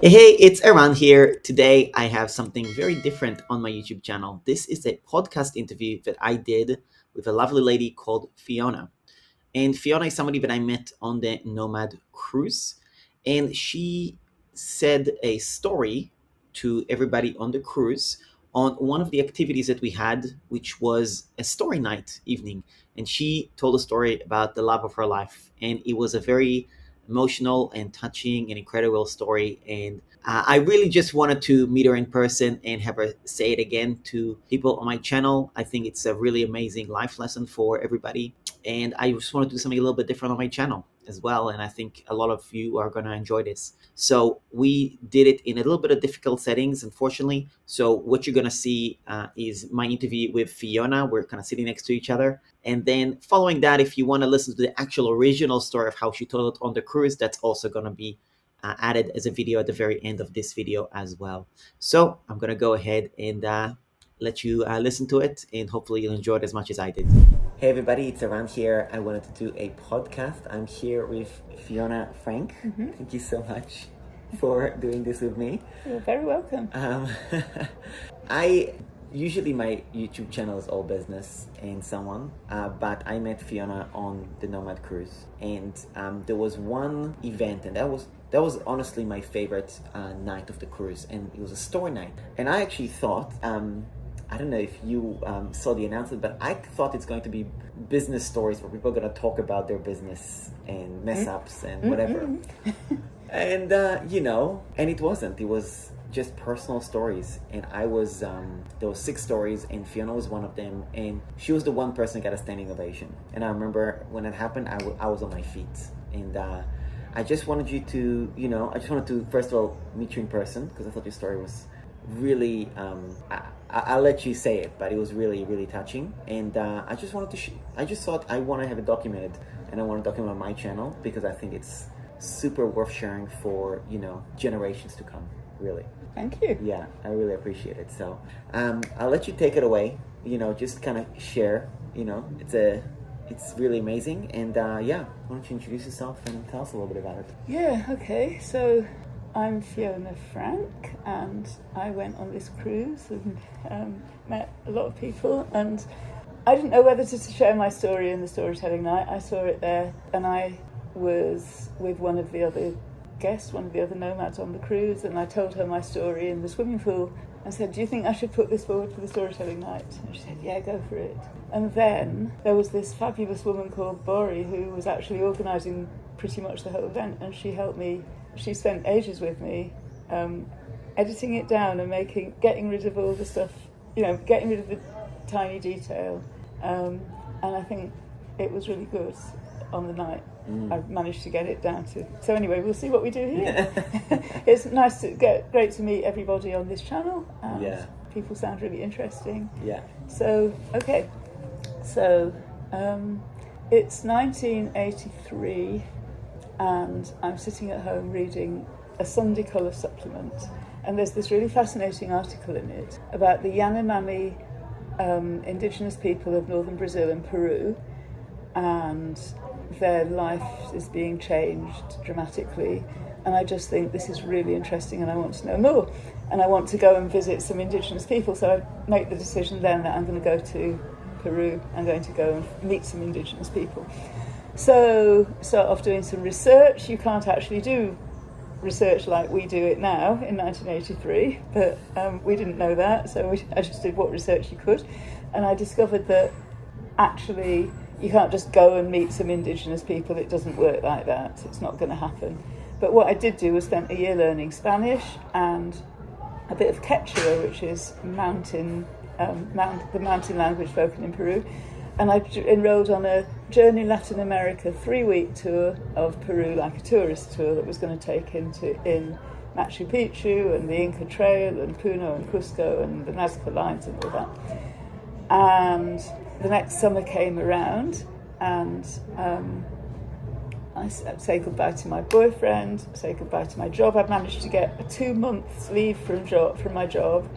Hey, it's Eran here. Today I have something very different on my YouTube channel. This is a podcast interview that I did with a lovely lady called Fiona. And Fiona is somebody that I met on the Nomad cruise. And she said a story to everybody on the cruise on one of the activities that we had, which was a story night evening. And she told a story about the love of her life. And it was a very emotional and touching and incredible story. And I really just wanted to meet her in person and have her say it again to people on my channel. I think it's a really amazing life lesson for everybody, and I just want to do something a little bit different on my channel as well. And I think a lot of you are going to enjoy this. So we did it in a little bit of difficult settings, unfortunately. So what you're going to see is my interview with Fiona. We're kind of sitting next to each other. And then following that, if you want to listen to the actual original story of how she told it on the cruise, that's also going to be added as a video at the very end of this video as well. So I'm going to go ahead and let you listen to it, and hopefully you'll enjoy it as much as I did. Hey everybody, it's Eran here. I wanted to do a podcast. I'm here with Fiona Frank. Thank you so much for doing this with me. You're very welcome. Usually my YouTube channel is all business and so on, but I met Fiona on the Nomad cruise, and there was one event, and that was honestly my favorite night of the cruise, and it was a story night. And I actually thought, I don't know if you saw the announcement, but I thought it's going to be business stories where people are going to talk about their business and mess ups and whatever. And and it wasn't. It was just personal stories, and I was there was 6 stories, and Fiona was one of them, and she was the one person that got a standing ovation. And I remember when it happened, I was on my feet, and I just wanted you to, I just wanted to first of all meet you in person, because I thought your story was really I'll let you say it, but it was really, really touching. And I just wanted to I just thought I want to have it documented, and I want to document on my channel, because I think it's super worth sharing for generations to come, really. Thank you. Yeah, I really appreciate it. So I'll let you take it away, just kind of share. It's really amazing. And why don't you introduce yourself and tell us a little bit about it? Yeah, okay. So I'm Fiona Frank, and I went on this cruise and met a lot of people, and I didn't know whether to share my story in the storytelling night. I saw it there, and I was with one of the other guests, one of the other nomads on the cruise, and I told her my story in the swimming pool. I said, "Do you think I should put this forward for the storytelling night?" And she said, "Yeah, go for it." And then there was this fabulous woman called Bori who was actually organising pretty much the whole event, and she helped me. She spent ages with me, editing it down and getting rid of all the stuff, getting rid of the tiny detail, and I think it was really good on the night. I managed to get it down to. So anyway, we'll see what we do here. It's great to meet everybody on this channel. And people sound really interesting. Yeah. So okay, so it's 1983, and I'm sitting at home reading a Sunday colour supplement, and there's this really fascinating article in it about the Yanomami indigenous people of northern Brazil and Peru, and their life is being changed dramatically, and I just think this is really interesting, and I want to know more, and I want to go and visit some indigenous people. So I make the decision then that I'm going to go to Peru. I'm going to go and meet some indigenous people. So start off doing some research. You can't actually do research like we do it now in 1983, but we didn't know that, so I just did what research you could, and I discovered that actually you can't just go and meet some indigenous people. It doesn't work like that. It's not going to happen. But what I did do was spent a year learning Spanish and a bit of Quechua, which is the mountain language spoken in Peru. And I enrolled on a Journey Latin America 3-week tour of Peru, like a tourist tour that was going to take in Machu Picchu and the Inca Trail and Puno and Cusco and the Nazca Lines and all that. And the next summer came around, and I say goodbye to my boyfriend, say goodbye to my job. I'd managed to get a 2 months leave from my job,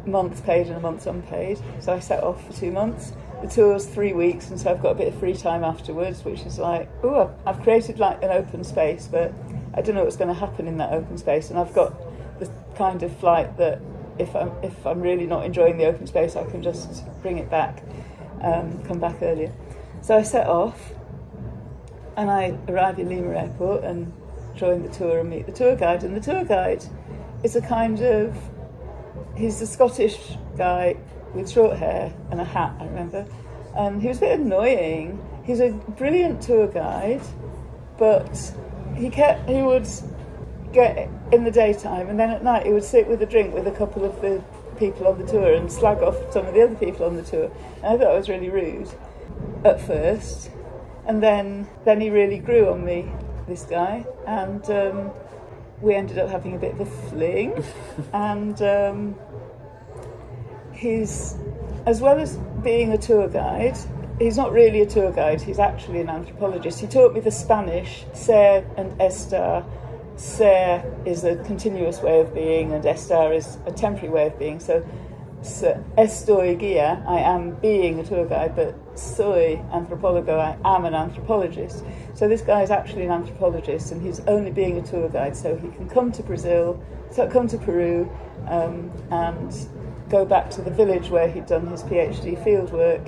months paid and a month's unpaid. So I set off for 2 months. The tour's 3 weeks, and so I've got a bit of free time afterwards, which is like, I've created like an open space, but I don't know what's going to happen in that open space, and I've got the kind of flight that if I'm really not enjoying the open space, I can just bring it back, come back earlier. So I set off, and I arrive in Lima Airport and join the tour and meet the tour guide. And the tour guide is he's a Scottish guy with short hair and a hat, I remember. And he was a bit annoying. He's a brilliant tour guide, but he would get in the daytime, and then at night he would sit with a drink with a couple of the people on the tour and slag off some of the other people on the tour. And I thought it was really rude at first, and then he really grew on me, this guy, and we ended up having a bit of a fling. And he's, as well as being a tour guide, he's not really a tour guide, he's actually an anthropologist. He taught me the Spanish, ser and estar. Ser is a continuous way of being, and estar is a temporary way of being. So estoy guía, I am being a tour guide, but soy antropólogo, I am an anthropologist. So this guy is actually an anthropologist, and he's only being a tour guide, so he can come to come to Peru, and go back to the village where he'd done his PhD fieldwork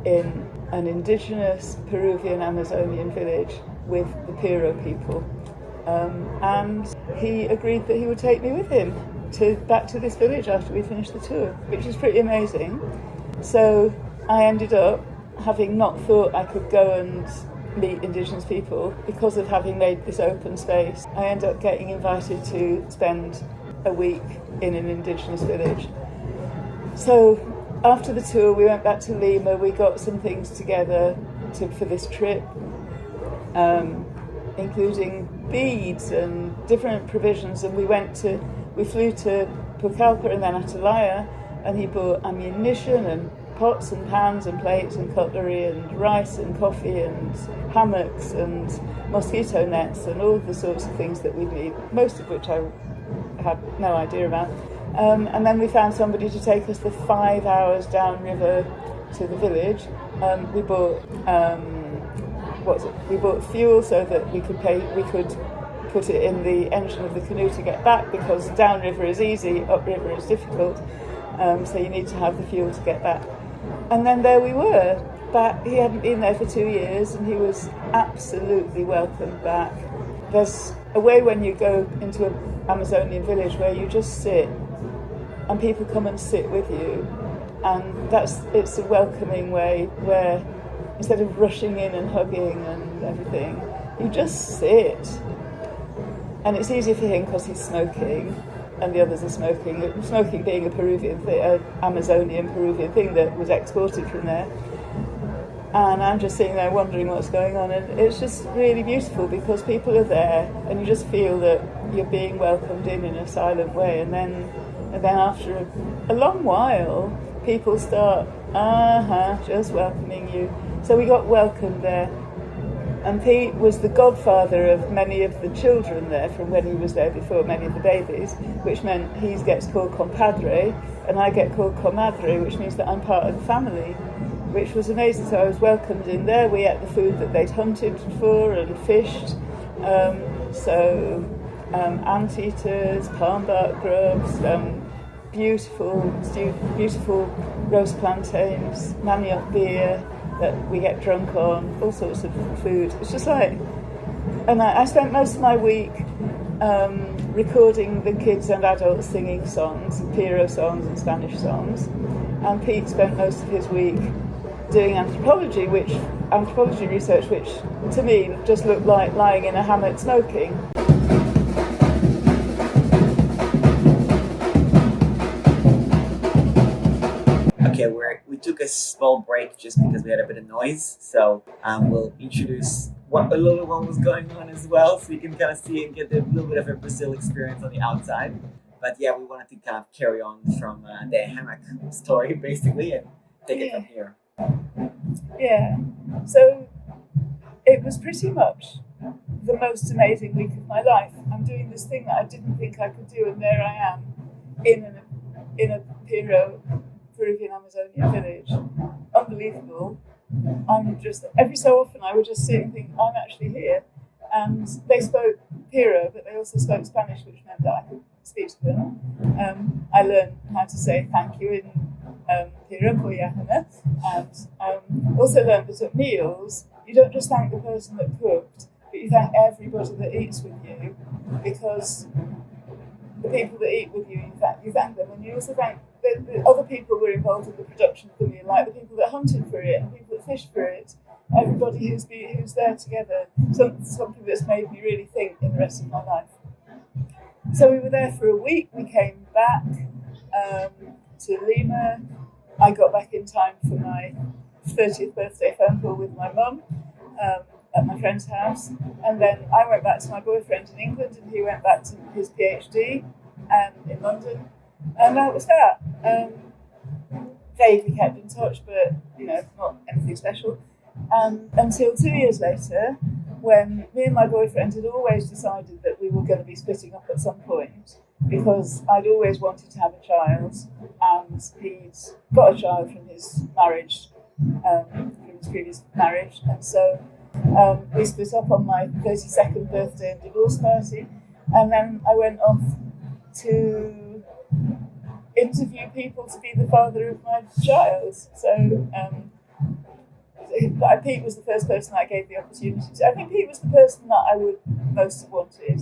in an indigenous Peruvian Amazonian village with the Piro people. And he agreed that he would take me with him back to this village after we finished the tour, which is pretty amazing. So I ended up, having not thought I could go and meet indigenous people, because of having made this open space, I ended up getting invited to spend a week in an indigenous village. So after the tour, we went back to Lima. We got some things together for this trip, including beads and different provisions. And we flew to Pucallpa and then Atalaya, and he bought ammunition and pots and pans and plates and cutlery and rice and coffee and hammocks and mosquito nets and all the sorts of things that we need, most of which I had no idea about. And then we found somebody to take us the 5 hours downriver to the village. We bought we bought fuel so that we could put it in the engine of the canoe to get back, because downriver is easy, upriver is difficult. So you need to have the fuel to get back. And then there we were, back. He hadn't been there for 2 years, and he was absolutely welcomed back. There's a way when you go into an Amazonian village where you just sit, and people come and sit with you, and it's a welcoming way where instead of rushing in and hugging and everything, you just sit. And it's easier for him because he's smoking, and the others are smoking. Smoking being a Peruvian thing, an Amazonian Peruvian thing that was exported from there. And I'm just sitting there wondering what's going on, and it's just really beautiful because people are there, and you just feel that you're being welcomed in a silent way. And then after a long while, people start just welcoming you. So we got welcomed there. And Pete was the godfather of many of the children there from when he was there before, many of the babies, which meant he gets called compadre, and I get called comadre, which means that I'm part of the family, which was amazing. So I was welcomed in there. We ate the food that they'd hunted for and fished. Anteaters, palm bark grubs, beautiful roast plantains, manioc beer that we get drunk on, all sorts of food. It's just like, and I spent most of my week recording the kids and adults singing songs, Piro songs and Spanish songs, and Pete spent most of his week doing anthropology research, which to me just looked like lying in a hammock smoking. Okay, we took a small break just because we had a bit of noise, so we'll introduce a little bit what was going on as well, so you can kind of see and get a little bit of a Brazil experience on the outside. But yeah, we wanted to kind of carry on from the hammock story, basically, and take it from here. Yeah, so it was pretty much the most amazing week of my life. I'm doing this thing that I didn't think I could do, and there I am in a Peruvian Amazonian village. Unbelievable. I'm just, every so often I would just sit and think, I'm actually here. And hero, but they also spoke Spanish, which meant that I could speak to them. I learned how to say thank you in hero, koyahana, and also learned that at meals, you don't just thank the person that cooked, but you thank everybody that eats with you, because the people that eat with you, you thank them, and you also thank the other people who were involved in the production of the meal, like the people that hunted for it and the people that fished for it, everybody who's there together. Something that's made me really think in the rest of my life. So we were there for a week. We came back to Lima. I got back in time for my 30th birthday phone call with my mum at my friend's house, and then I went back to my boyfriend in England, and he went back to his PhD in London, and that was that. Vaguely kept in touch, but not anything special. Until 2 years later, when me and my boyfriend had always decided that we were going to be splitting up at some point, because I'd always wanted to have a child, and he'd got a child from his marriage, from his previous marriage, and so we split up on my 32nd birthday and divorce party, and then I went off to interview people to be the father of my child. So Pete was the first person I gave the opportunity to. I think Pete was the person that I would most have wanted,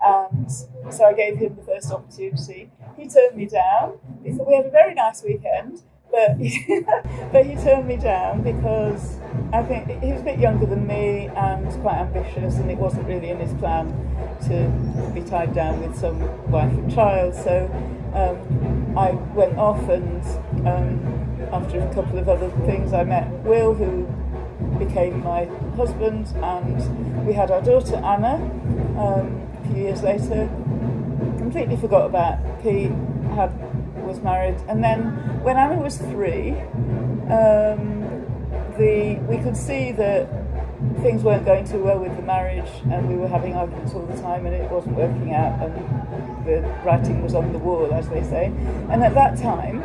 and so I gave him the first opportunity. He turned me down because we had a very nice weekend, but he turned me down because I think he was a bit younger than me and quite ambitious, and it wasn't really in his plan to be tied down with some wife and child. So I went off, and after a couple of other things, I met Will, who became my husband, and we had our daughter Anna a few years later. Completely forgot about Pete, was married, and then when Anna was 3, we could see that things weren't going too well with the marriage, and we were having arguments all the time, and it wasn't working out, and the writing was on the wall, as they say. And at that time,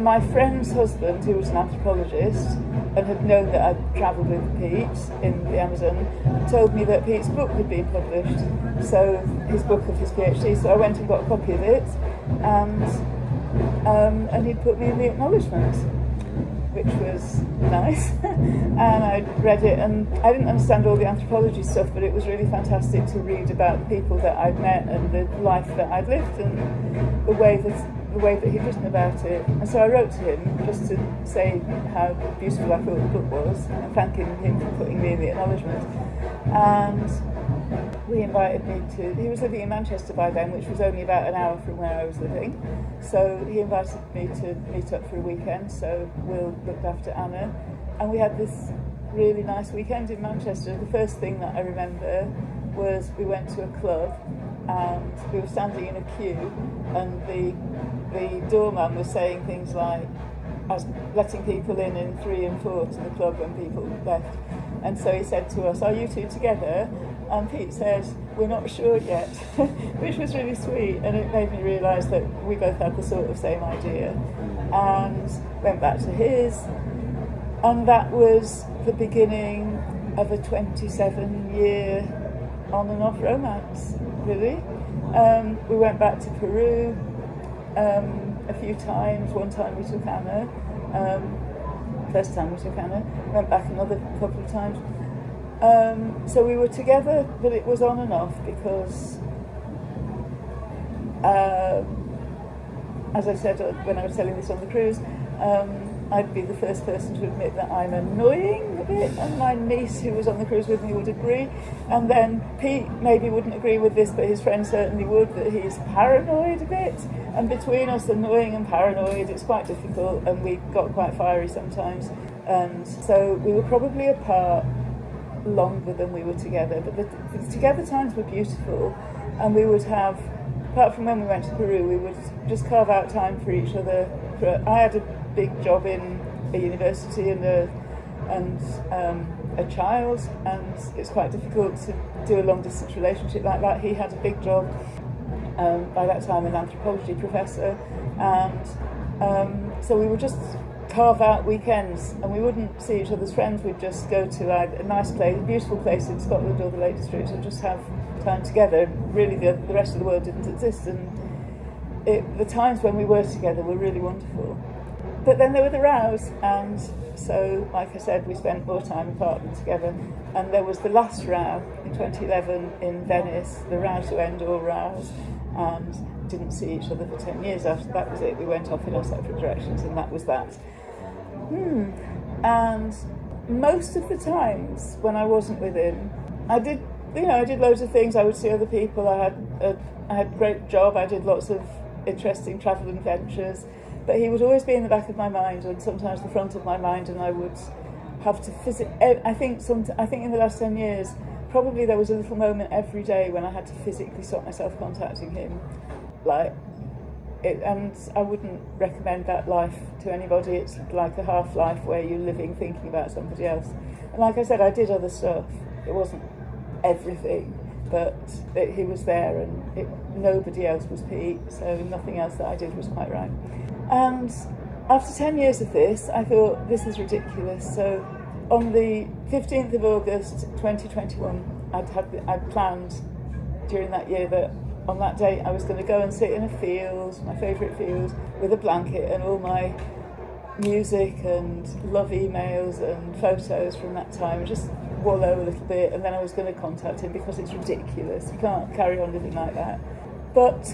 my friend's husband, who was an anthropologist and had known that I'd travelled with Pete in the Amazon, told me that Pete's book had been published, so his book of his PhD. So I went and got a copy of it, and he put me in the acknowledgement, which was nice. And I read it, and I didn't understand all the anthropology stuff, but it was really fantastic to read about the people that I'd met and the life that I'd lived, and the way that he'd written about it. And so I wrote to him just to say how beautiful I thought the book was, and thanking him for putting me in the acknowledgement. And he invited me he was living in Manchester by then, which was only about an hour from where I was living. So he invited me to meet up for a weekend, so Will looked after Anna. And we had this really nice weekend in Manchester. The first thing that I remember was we went to a club, and we were standing in a queue, and the doorman was saying things like, I was letting people in 3 and 4 to the club when people left. And so he said to us, "Are you two together?" And Pete said, "We're not sure yet," which was really sweet, and it made me realise that we both had the sort of same idea. And went back to his, and that was the beginning of a 27-year on and off romance, really. We went back to Peru a few times. One time we took Anna. First time we took Anna. Went back another couple of times. So we were together, but it was on and off because, as I said when I was telling this on the cruise, I'd be the first person to admit that I'm annoying a bit, and my niece, who was on the cruise with me, would agree. And then Pete maybe wouldn't agree with this, but his friend certainly would, that he's paranoid a bit. And between us, annoying and paranoid, it's quite difficult, and we got quite fiery sometimes. And so we were probably apart longer than we were together, but the together times were beautiful, and we would have, apart from when we went to Peru, we would just carve out time for each other. I had a big job in a university and a child, and it's quite difficult to do a long distance relationship like that. He had a big job, by that time an anthropology professor, and so we would just carve out weekends, and we wouldn't see each other's friends. We'd just go to a nice place, a beautiful place in Scotland or the Lake District, and just have time together. Really, the rest of the world didn't exist, and the times when we were together were really wonderful. But then there were the rows, and so, like I said, we spent more time apart than together. And there was the last row in 2011 in Venice, the row to end all rows, and didn't see each other for 10 years. After that was it. We went off in our separate directions, and that was that. And most of the times when I wasn't with him, I did loads of things. I would see other people. I had a great job. I did lots of interesting travel adventures. But he would always be in the back of my mind, and sometimes the front of my mind, and I would have to I think in the last 10 years, probably there was a little moment every day when I had to physically stop myself contacting him, and I wouldn't recommend that life to anybody. It's like a half life where you're living thinking about somebody else. And like I said, I did other stuff. It wasn't everything, but he was there, and nobody else was Pete, so nothing else that I did was quite right. And after 10 years of this, I thought, this is ridiculous. So on the 15th of August 2021, I'd planned during that year that on that day I was going to go and sit in a field, my favourite field, with a blanket and all my music and love emails and photos from that time, and just wallow a little bit, and then I was going to contact him because it's ridiculous. You can't carry on living like that. But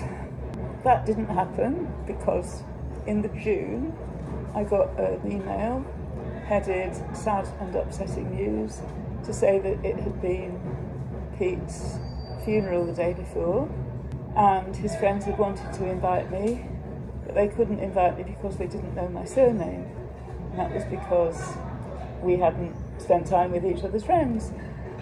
that didn't happen, because in the June, I got an email headed "Sad and Upsetting News" to say that it had been Pete's funeral the day before, and his friends had wanted to invite me, but they couldn't invite me because they didn't know my surname. And that was because we hadn't spent time with each other's friends.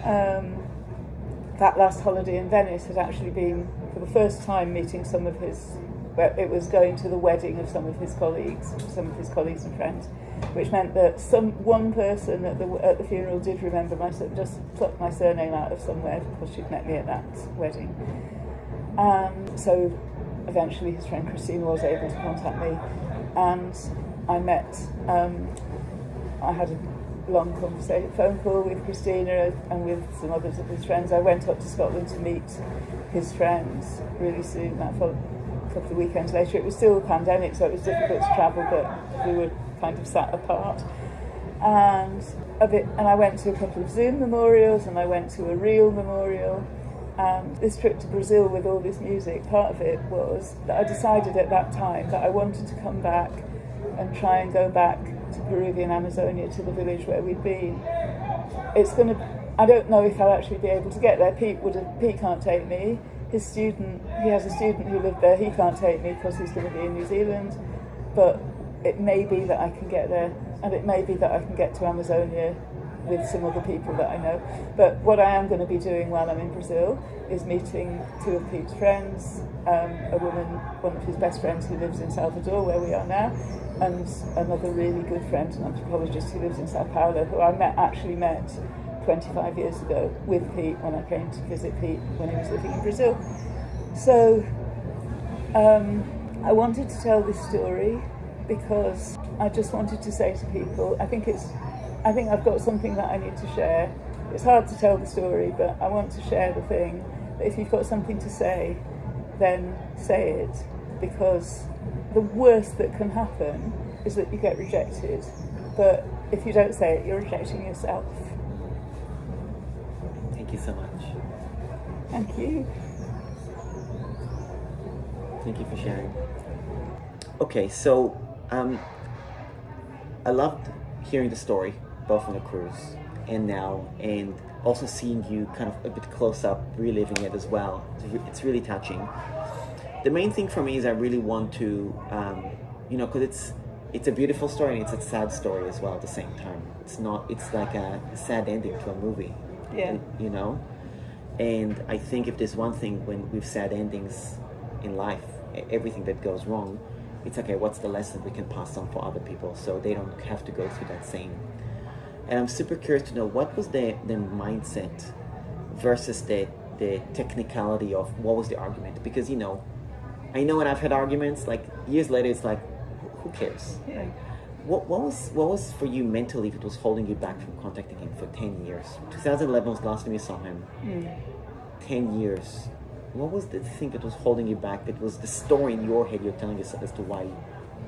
That last holiday in Venice had actually been, for the first time, meeting some of his... Well, it was going to the wedding of some of his colleagues and friends, which meant that one person at the funeral did remember just plucked my surname out of somewhere because she'd met me at that wedding. So eventually his friend Christine was able to contact me, and I met. I had a long phone call with Christina and with some others of his friends. I went up to Scotland to meet his friends really soon. That followed a couple of weekends later. It was still a pandemic, so it was difficult to travel, but we were kind of sat apart. And I went to a couple of Zoom memorials, and I went to a real memorial. And this trip to Brazil with all this music, part of it was that I decided at that time that I wanted to come back and try and go back to Peruvian Amazonia, to the village where we'd been. I don't know if I'll actually be able to get there. Pete can't take me. He has a student who lived there. He can't take me because he's going to be in New Zealand. But it may be that I can get there, and it may be that I can get to Amazonia with some other people that I know. But what I am going to be doing while I'm in Brazil is meeting two of Pete's friends, a woman, one of his best friends who lives in Salvador, where we are now, and another really good friend, an anthropologist who lives in Sao Paulo, who I actually met 25 years ago with Pete when I came to visit Pete when he was living in Brazil. So I wanted to tell this story because I just wanted to say to people, I think I've got something that I need to share. It's hard to tell the story, but I want to share the thing that if you've got something to say, then say it, because the worst that can happen is that you get rejected. But if you don't say it, you're rejecting yourself. Thank you so much. Thank you. Thank you for sharing. Okay, so I loved hearing the story, both on the cruise and now, and also seeing you kind of a bit close up, reliving it as well. It's really touching. The main thing for me is I really want to, because it's a beautiful story and it's a sad story as well at the same time. It's like a sad ending to a movie. Yeah. And I think if there's one thing when we've sad endings in life, everything that goes wrong, it's okay, what's the lesson we can pass on for other people so they don't have to go through that same. And I'm super curious to know what was the mindset versus the technicality of what was the argument, because I know when I've had arguments, like years later, it's like, who cares? Yeah. What was for you mentally if it was holding you back from contacting him for 10 years? 2011 was the last time you saw him. 10 years, what was the thing that was holding you back? That was the story in your head you're telling yourself as to why?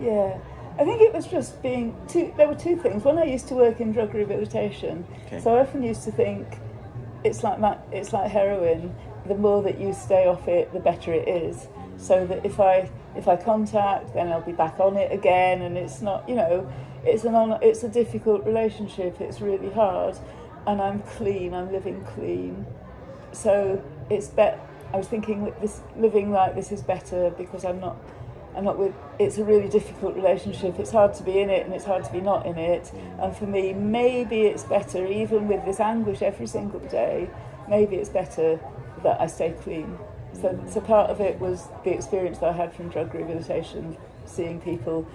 Yeah, I think it was just there were two things. One, I used to work in drug rehabilitation, so I often used to think it's like heroin. The more that you stay off it, the better it is. So that if I contact, then I'll be back on it again, and it's not, it's a difficult relationship. It's really hard, and I'm clean. I'm living clean, so it's better. I was thinking living like this is better because I'm not with. It's a really difficult relationship. It's hard to be in it, and it's hard to be not in it. And for me, maybe it's better, even with this anguish every single day. Maybe it's better that I stay clean. So part of it was the experience that I had from drug rehabilitation, seeing people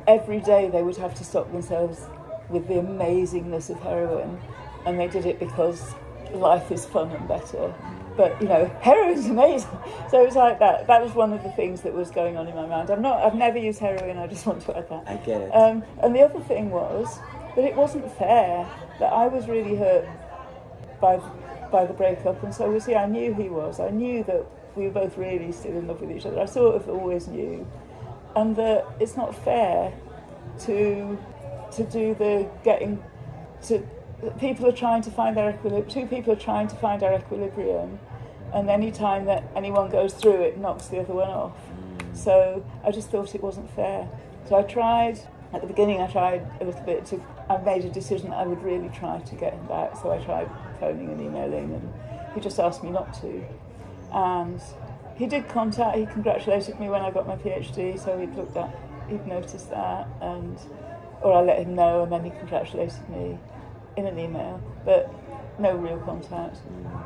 every day. They would have to stop themselves with the amazingness of heroin, and they did it because life is fun and better. But heroin's amazing. So it was like that. That was one of the things that was going on in my mind. I've never used heroin. I just want to add that. I get it. And the other thing was that it wasn't fair. That I was really hurt by the breakup, and so was he. I knew he was. I knew that we were both really still in love with each other. I sort of always knew, and that it's not fair to do the getting to. People are trying to find their equilibrium. Two people are trying to find our equilibrium, and any time that anyone goes through it, knocks the other one off. So I just thought it wasn't fair. So I tried. At the beginning, I tried a little bit I made a decision that I would really try to get him back. So I tried phoning and emailing, and he just asked me not to. And he did contact. He congratulated me when I got my PhD. So he'd noticed that, or I let him know, and then he congratulated me in an email, but no real contact.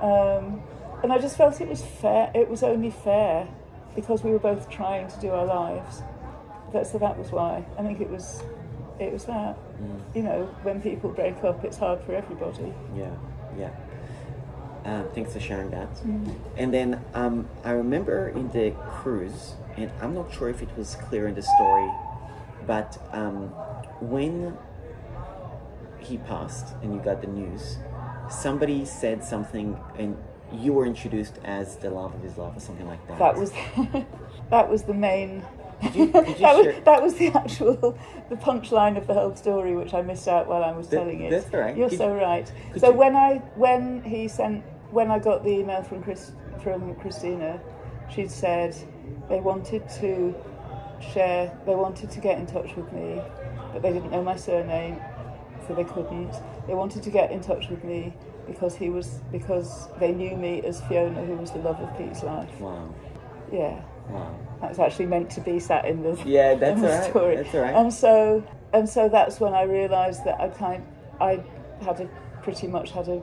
And I just felt it was fair. It was only fair because we were both trying to do our lives. So that was why. I think it was that. When people break up, it's hard for everybody. Yeah. Thanks for sharing that. And then I remember in the cruise, and I'm not sure if it was clear in the story, but when he passed and you got the news, somebody said something, and you were introduced as the love of his life or something like that. That was the main. Could you share? That was the punchline of the whole story, which I missed out while I was telling it. That's all right. You're so right. So when I got the email from Christina, she'd said they wanted to get in touch with me, but they didn't know my surname, so they couldn't. They wanted to get in touch with me because they knew me as Fiona, who was the love of Pete's life. Wow. Yeah. Wow. That's actually meant to be sat in the story. That's all right. And so that's when I realised that I pretty much had a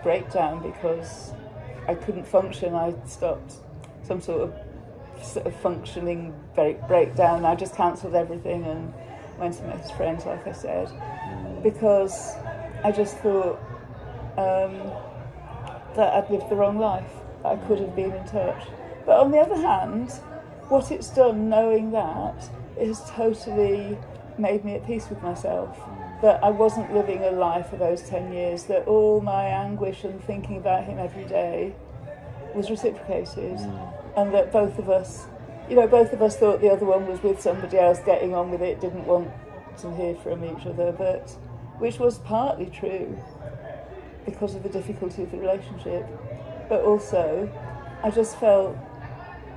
breakdown because I couldn't function. I stopped some sort of functioning breakdown. I just cancelled everything and went to meet his friends, like I said, because I just thought that I'd lived the wrong life, that I could have been in touch. But on the other hand, what it's done, knowing that, it has totally made me at peace with myself. That I wasn't living a lie for those 10 years, that all my anguish and thinking about him every day was reciprocated, and that both of us thought the other one was with somebody else, getting on with it, didn't want to hear from each other, but which was partly true because of the difficulty of the relationship, but also I just felt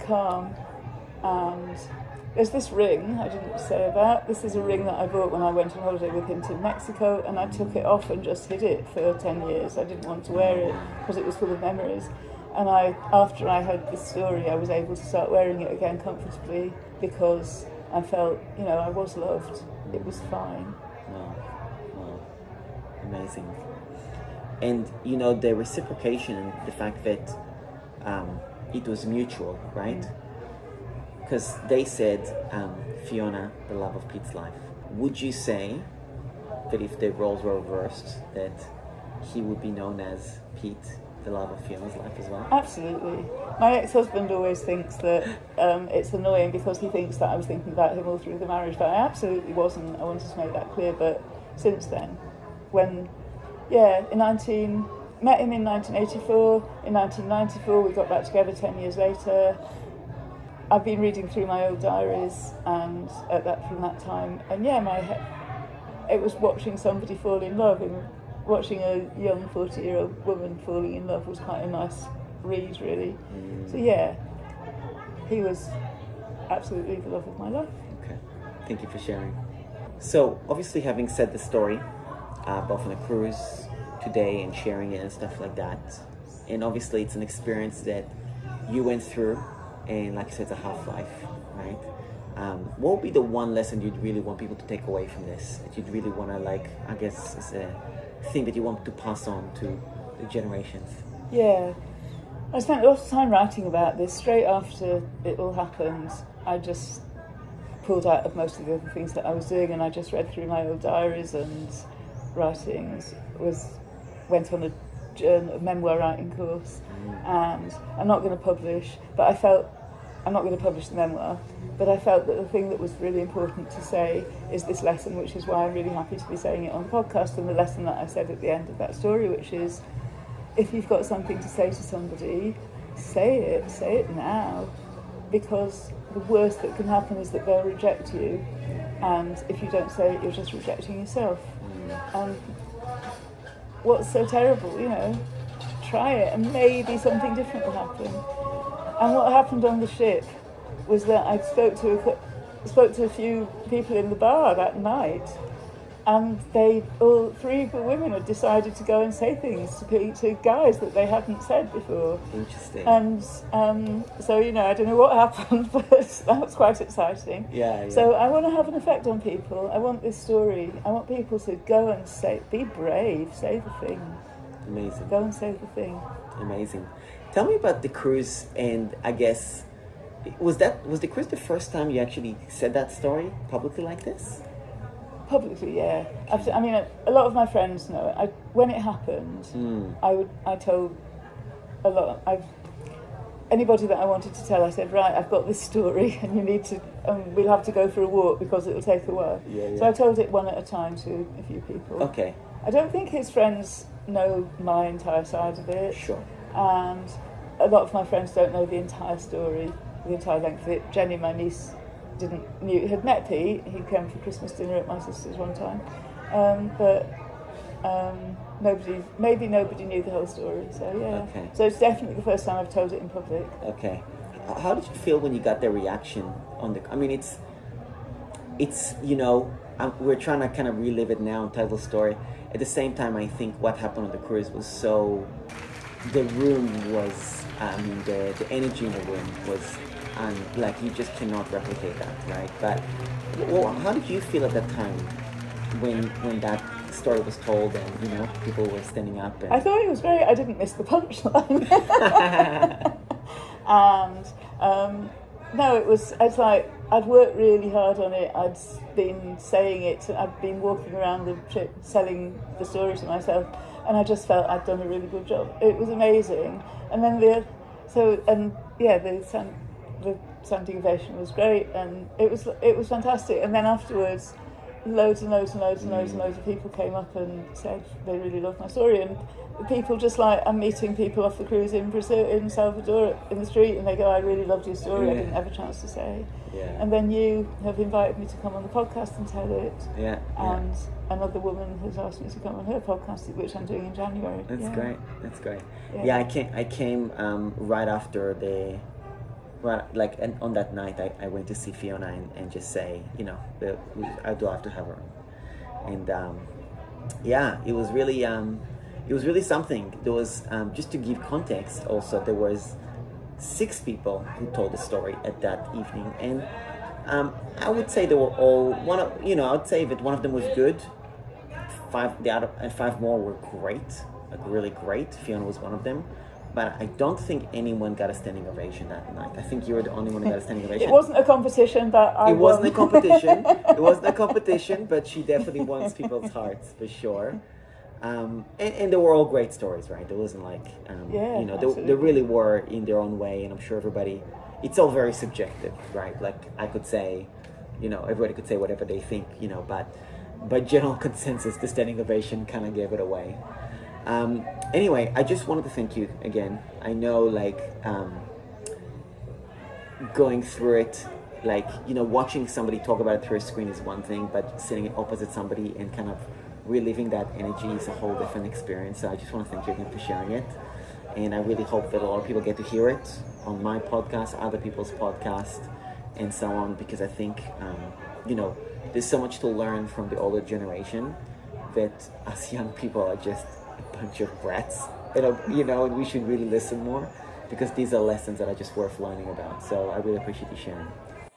calm. And there's this ring I didn't say about. This is a ring that I bought when I went on holiday with him to Mexico, and I took it off and just hid it for 10 years. I didn't want to wear it because it was full of memories. And after I heard this story, I was able to start wearing it again comfortably because I felt, I was loved. It was fine. Wow. Amazing. And, the reciprocation and the fact that it was mutual, right? Because they said, Fiona, the love of Pete's life. Would you say that if the roles were reversed, that he would be known as Pete, the love of Fiona's life as well? Absolutely. My ex-husband always thinks that it's annoying because he thinks that I was thinking about him all through the marriage, but I absolutely wasn't. I wanted to make that clear. But since then, in met him in 1984. In 1994, we got back together 10 years later. I've been reading through my old diaries and from that time. And it was watching somebody fall in love, and watching a young 40-year-old woman falling in love was quite a nice read, really. So yeah, he was absolutely the love of my life. Okay, thank you for sharing. So obviously, having said the story, both on a cruise today and sharing it and stuff like that, and obviously it's an experience that you went through, and like you said, it's a half-life, right? What would be the one lesson you'd really want people to take away from this, that you'd really want to, like, I guess is a thing that you want to pass on to the generations? Yeah, I spent a lot of time writing about this. Straight after it all happened, I just pulled out of most of the other things that I was doing, and I just read through my old diaries and writings, went on a memoir writing course, and I'm not going to publish the memoir, but I felt that the thing that was really important to say is this lesson, which is why I'm really happy to be saying it on the podcast, and the lesson that I said at the end of that story, which is, if you've got something to say to somebody, say it now, because the worst that can happen is that they'll reject you, and if you don't say it, you're just rejecting yourself. And what's so terrible, try it, and maybe something different will happen. And what happened on the ship was that I spoke to a few people in the bar that night, and all three of the women had decided to go and say things to guys that they hadn't said before. Interesting. And so, I don't know what happened, but that was quite exciting. Yeah. So I want to have an effect on people. I want people to go and be brave, say the thing. Amazing. Go and say the thing. Amazing. Tell me about the cruise, and I guess, was the cruise the first time you actually said that story publicly like this? Publicly, yeah. A lot of my friends know it. When it happened, I told a lot. Anybody that I wanted to tell, I said, right, I've got this story, and you need to. We'll have to go for a walk because it will take a while. Yeah. So I told it one at a time to a few people. Okay. I don't think his friends know my entire side of it. Sure. And a lot of my friends don't know the entire story, the entire length of it. Jenny, my niece, had met Pete. He came for Christmas dinner at my sister's one time, but nobody knew the whole story. So yeah. Okay. So it's definitely the first time I've told it in public. Okay. How did you feel when you got the reaction on the? I mean, it's we're trying to kind of relive it now and tell the story. At the same time, I think what happened on the cruise was so. The room was, the energy in the room was, like, you just cannot replicate that, right? But how did you feel at that time when that story was told and, people were standing up? And... I thought it was great. I didn't miss the punchline. And, no, it's like, I'd worked really hard on it. I'd been saying it. I'd been walking around the trip selling the story to myself. And I just felt I'd done a really good job. It was amazing. And then the standing ovation was great, and it was fantastic. And then afterwards, loads of people came up and said they really loved my story. And people just I'm meeting people off the cruise in Brazil, in Salvador, in the street, and they go, "I really loved your story. I didn't have a chance to say." Yeah. And then you have invited me to come on the podcast and tell it. Yeah. And another woman has asked me to come on her podcast, which I'm doing in January. That's great. That's great. Yeah, I came right after and on that night I went to see Fiona and just say, I do have to have her. And it was really something. There was just to give context. Also, there was 6 people who told the story at that evening, and I would say they were all I would say that one of them was good. 5 more were great, like really great. Fiona was one of them, but I don't think anyone got a standing ovation that night. I think you were the only one who got a standing ovation. It wasn't a competition, but I won. It wasn't a competition, but she definitely won people's hearts for sure. And they were all great stories, right? There wasn't they really were in their own way, and I'm sure it's all very subjective, right? Like I could say, everybody could say whatever they think, but by general consensus, the standing ovation kind of gave it away. Anyway, I just wanted to thank you again. I know, like, going through it, like, watching somebody talk about it through a screen is one thing, but sitting opposite somebody and kind of reliving that energy is a whole different experience. So I just want to thank you again for sharing it. And I really hope that a lot of people get to hear it on my podcast, other people's podcast, and so on, because I think, there's so much to learn from the older generation that us young people are just a bunch of brats, and we should really listen more, because these are lessons that are just worth learning about. So I really appreciate you sharing.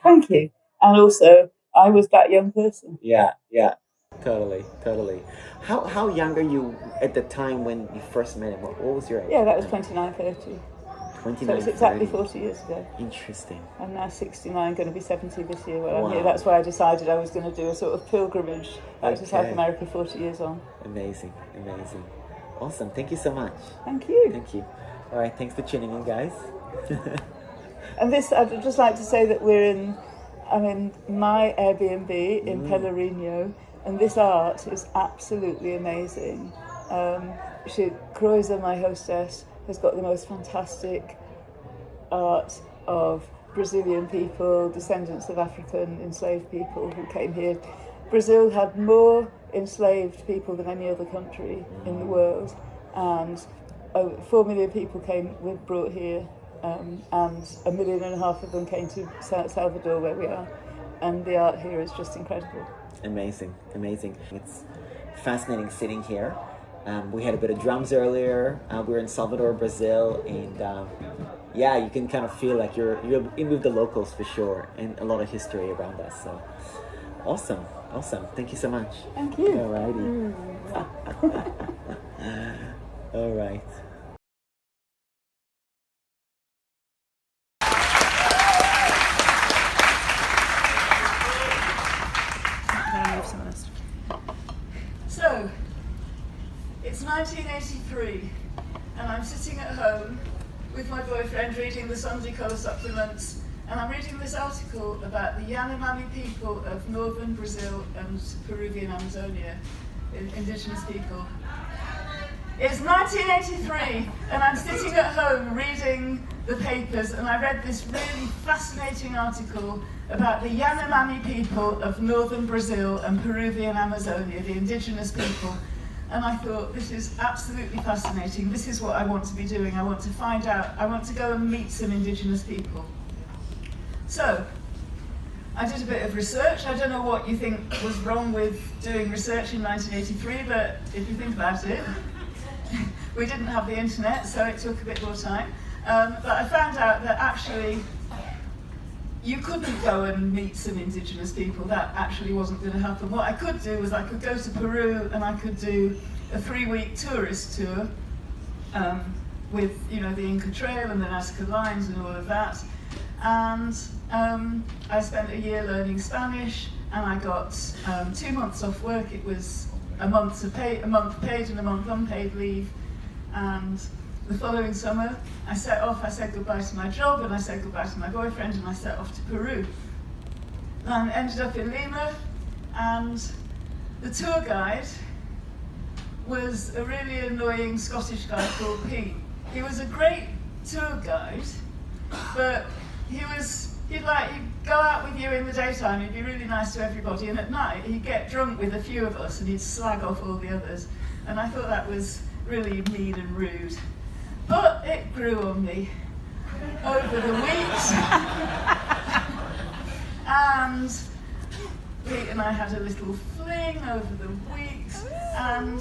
Thank you. And also, I was that young person. Yeah, totally. How young are you at the time when you first met him? What was your age? Yeah, that was 29, 30. 29, So it's exactly 30. 40 years ago. Interesting. I'm now 69, going to be 70 this year when I'm Wow. here. That's why I decided I was going to do a sort of pilgrimage back to South Okay. America 40 years on. Amazing. Awesome. Thank you so much. Thank you. Thank you. All right, thanks for tuning in, guys. And this, I'd just like to say that I'm in my Airbnb in Pelourinho, and this art is absolutely amazing. Croiza, my hostess, has got the most fantastic art of Brazilian people, descendants of African enslaved people who came here. Brazil had more enslaved people than any other country in the world, and 4 million people were brought here, and 1.5 million of them came to Salvador, where we are, and the art here is just incredible. Amazing. It's fascinating sitting here. We had a bit of drums earlier. We're in Salvador, Brazil, and you can kind of feel like you're in with the locals for sure, and a lot of history around us. So awesome. Thank you so much. Thank you. Alrighty. All right. So, it's 1983, and I'm sitting at home with my boyfriend reading the Sunday colour supplements, and I'm reading this article about the Yanomami people of northern Brazil and Peruvian Amazonia, indigenous people. It's 1983, and I'm sitting at home reading the papers, and I read this really fascinating article about the Yanomami people of northern Brazil and Peruvian Amazonia, the indigenous people. And I thought, this is absolutely fascinating. This is what I want to be doing. I want to find out, I want to go and meet some indigenous people. So, I did a bit of research. I don't know what you think was wrong with doing research in 1983, but if you think about it, we didn't have the internet, so it took a bit more time. But I found out that actually you couldn't go and meet some indigenous people. That actually wasn't going to happen. What I could do was I could go to Peru and I could do a 3-week tourist tour with the Inca Trail and the Nazca Lines and all of that. And I spent a year learning Spanish, and I got 2 months off work. It was a month paid and a month unpaid leave. And the following summer, I said goodbye to my job, and I said goodbye to my boyfriend, and I set off to Peru. And ended up in Lima, and the tour guide was a really annoying Scottish guy called Pete. He was a great tour guide, but he'd go out with you in the daytime, he'd be really nice to everybody, and at night he'd get drunk with a few of us and he'd slag off all the others. And I thought that was really mean and rude. But it grew on me over the weeks. And Pete and I had a little fling over the weeks, and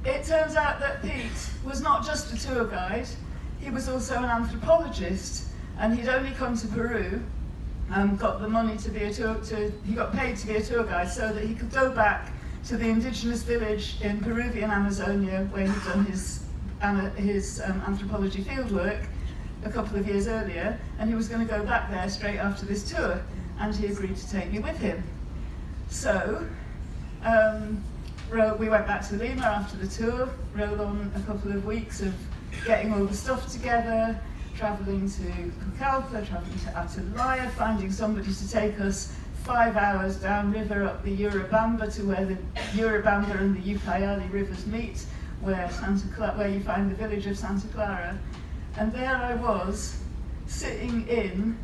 it turns out that Pete was not just a tour guide, he was also an anthropologist, and he'd only come to Peru and got the money to be he got paid to be a tour guide so that he could go back to the indigenous village in Peruvian Amazonia where he'd done his anthropology fieldwork a couple of years earlier, and he was going to go back there straight after this tour, and he agreed to take me with him. So we went back to Lima after the tour, rode on a couple of weeks of getting all the stuff together, travelling to Pucallpa, travelling to Atalaya, finding somebody to take us 5 hours downriver up the Urubamba to where the Urubamba and the Ucayali rivers meet, where you find the village of Santa Clara. And there I was, sitting in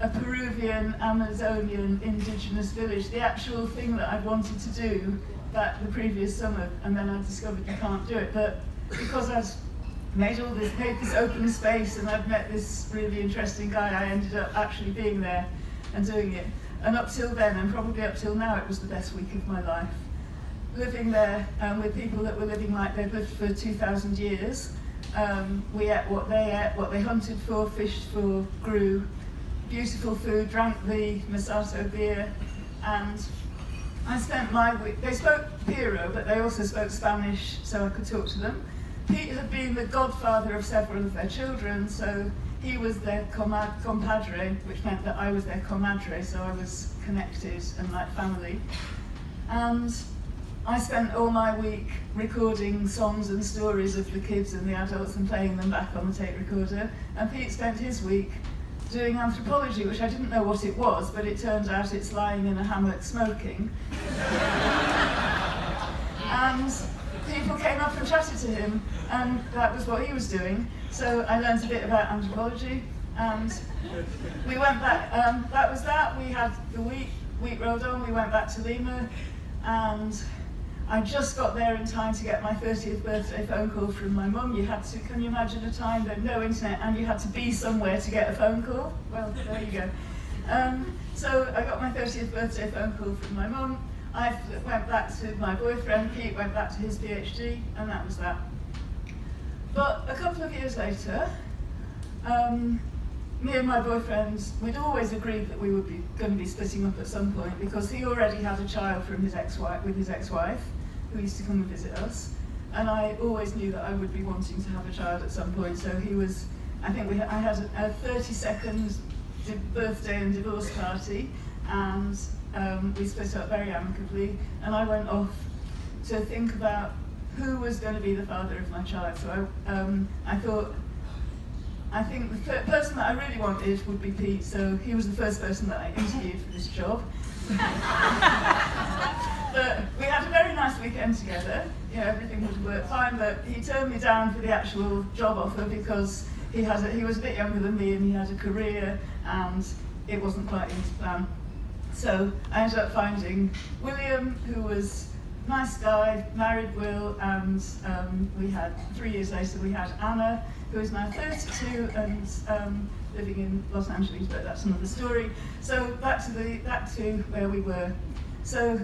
a Peruvian, Amazonian, indigenous village, the actual thing that I'd wanted to do back the previous summer, and then I discovered you can't do it. But because I'd made this open space and I'd met this really interesting guy, I ended up actually being there and doing it. And up till then, and probably up till now, it was the best week of my life. Living there with people that were living like they'd lived for 2,000 years. We ate what they hunted for, fished for, grew, beautiful food, drank the Masato beer, and I spent my week. They spoke Piro, but they also spoke Spanish, so I could talk to them. Pete had been the godfather of several of their children, so he was their compadre, which meant that I was their comadre, so I was connected and like family. And I spent all my week recording songs and stories of the kids and the adults and playing them back on the tape recorder. And Pete spent his week doing anthropology, which I didn't know what it was, but it turns out it's lying in a hammock smoking. And people came up and chatted to him, and that was what he was doing. So I learned a bit about anthropology, and we went back. That was that. We had the week rolled on. We went back to Lima, and I just got there in time to get my 30th birthday phone call from my mum. Can you imagine a time that no internet and you had to be somewhere to get a phone call? Well, there you go. So I got my 30th birthday phone call from my mum. I went back to my boyfriend, Pete went back to his PhD, and that was that. But a couple of years later, me and my boyfriend, we'd always agreed that we would be going to be splitting up at some point because he already had a child from his ex-wife, who used to come and visit us, and I always knew that I would be wanting to have a child at some point. So I had a 30-second birthday and divorce party, and we split up very amicably, and I went off to think about who was going to be the father of my child. So I think the person that I really wanted would be Pete, so he was the first person that I interviewed for this job. But we had a very nice weekend together. Everything would work fine, but he turned me down for the actual job offer because he was a bit younger than me and he had a career and it wasn't quite his plan. So I ended up finding William, who was a nice guy, married Will, and 3 years later we had Anna, who is now 32 and living in Los Angeles, but that's another story. So back to where we were. So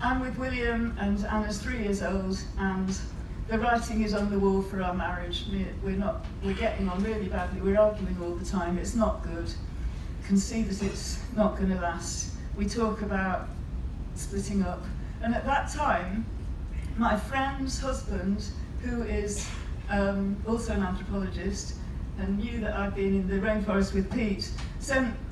I'm with William, and Anna's 3 years old, and the writing is on the wall for our marriage. We're getting on really badly. We're arguing all the time. It's not good. Can see that it's not going to last. We talk about splitting up, and at that time, my friend's husband, who is also an anthropologist, and knew that I'd been in the rainforest with Pete,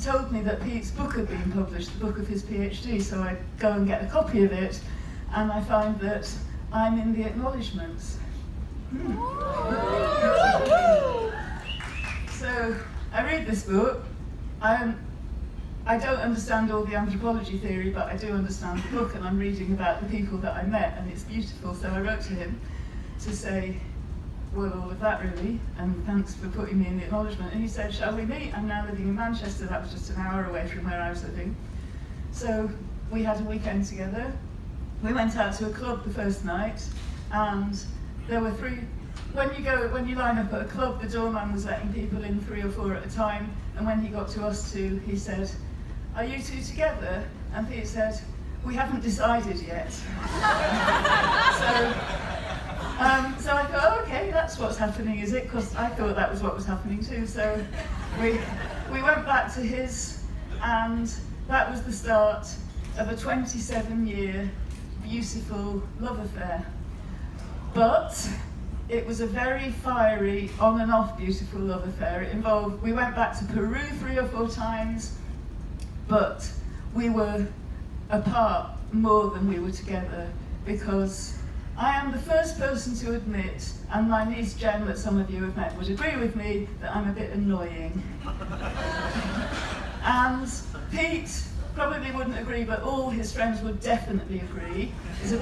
told me that Pete's book had been published, the book of his PhD, so I go and get a copy of it, and I find that I'm in the acknowledgements. So I read this book. I don't understand all the anthropology theory, but I do understand the book, and I'm reading about the people that I met, and it's beautiful. So I wrote to him to say, well, all of that really, and thanks for putting me in the acknowledgement. And he said, shall we meet? I'm now living in Manchester. That was just an hour away from where I was living. So we had a weekend together. We went out to a club the first night, and there were three. When you line up at a club, the doorman was letting people in 3 or 4 at a time, and when he got to us two, he said, are you two together? And Pete said, we haven't decided yet. So I thought, oh, okay, that's what's happening, is it? Because I thought that was what was happening too. So we went back to his, and that was the start of a 27-year beautiful love affair. But it was a very fiery, on and off beautiful love affair. We went back to Peru 3 or 4 times, but we were apart more than we were together, because I am the first person to admit, and my niece Jen, that some of you have met, would agree with me, that I'm a bit annoying. And Pete probably wouldn't agree, but all his friends would definitely agree, is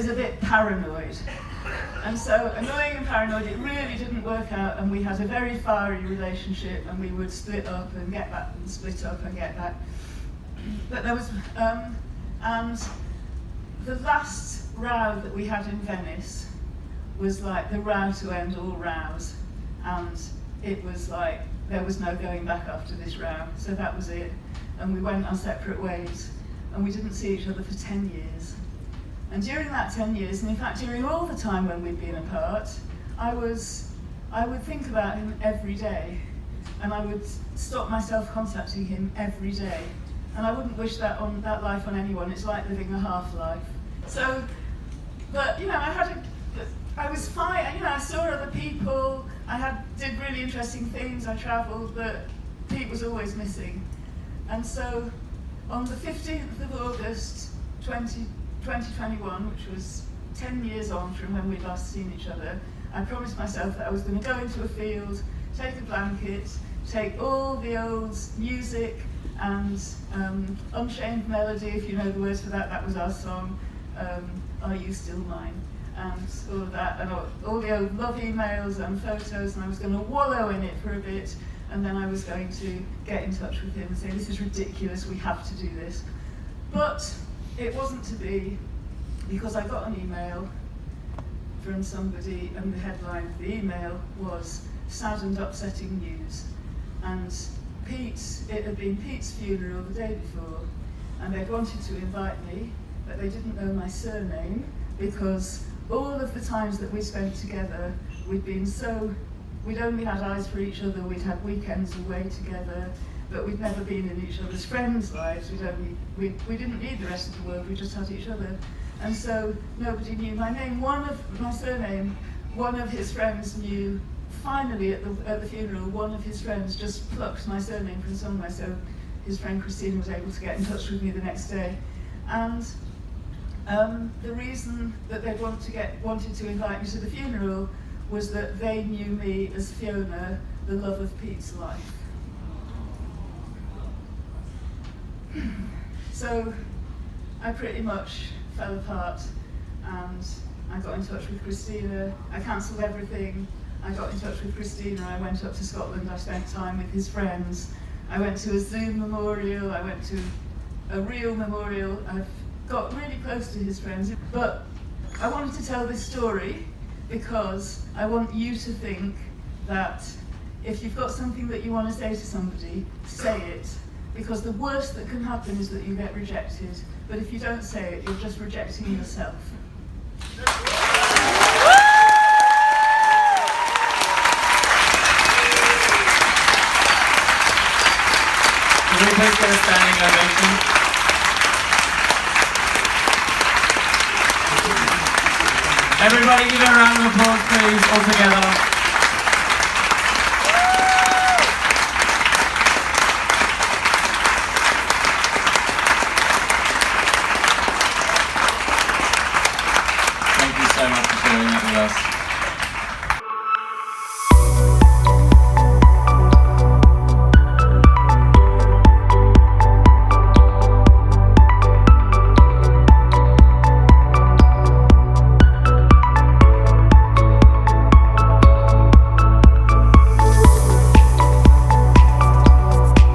a bit paranoid. And so, annoying and paranoid, it really didn't work out, and we had a very fiery relationship, and we would split up and get back, and split up and get back. But there was, and the last row that we had in Venice was like the row to end all rows, and it was like there was no going back after this row, so that was it. And we went our separate ways, and we didn't see each other for 10 years. And during that 10 years, and in fact during all the time when we'd been apart, I would think about him every day, and I would stop myself contacting him every day. And I wouldn't wish that life on anyone. It's like living a half-life. So, but I was fine. I saw other people. Did really interesting things. I travelled, but Pete was always missing. And so, on the 15th of August, 2021, which was 10 years on from when we'd last seen each other, I promised myself that I was going to go into a field, take a blanket, take all the old music and Unchained Melody, if you know the words for that, that was our song, Are You Still Mine? And all of that, and all the old love emails and photos, and I was going to wallow in it for a bit, and then I was going to get in touch with him and say, this is ridiculous, we have to do this. But it wasn't to be, because I got an email from somebody, and the headline of the email was sad and upsetting news. And it had been Pete's funeral the day before, and they'd wanted to invite me, but they didn't know my surname, because all of the times that we spent together, we'd only had eyes for each other, we'd had weekends away together, but we'd never been in each other's friends' lives. We didn't need the rest of the world, we just had each other. And so nobody knew my name. My surname, one of his friends knew. Finally, at the funeral, one of his friends just plucked my surname from somewhere, so his friend Christine was able to get in touch with me the next day. And the reason that they wanted to invite me to the funeral was that they knew me as Fiona, the love of Pete's life. So I pretty much fell apart, and I got in touch with Christina. I cancelled everything. I got in touch with Christina. I went up to Scotland. I spent time with his friends. I went to a Zoom memorial. I went to a real memorial. I've got really close to his friends. But I wanted to tell this story because I want you to think that if you've got something that you want to say to somebody, say it. Because the worst that can happen is that you get rejected. But if you don't say it, you're just rejecting yourself. Can we please get a standing ovation? Everybody give a round of applause, please, all together. Thank you so much for sharing that with us.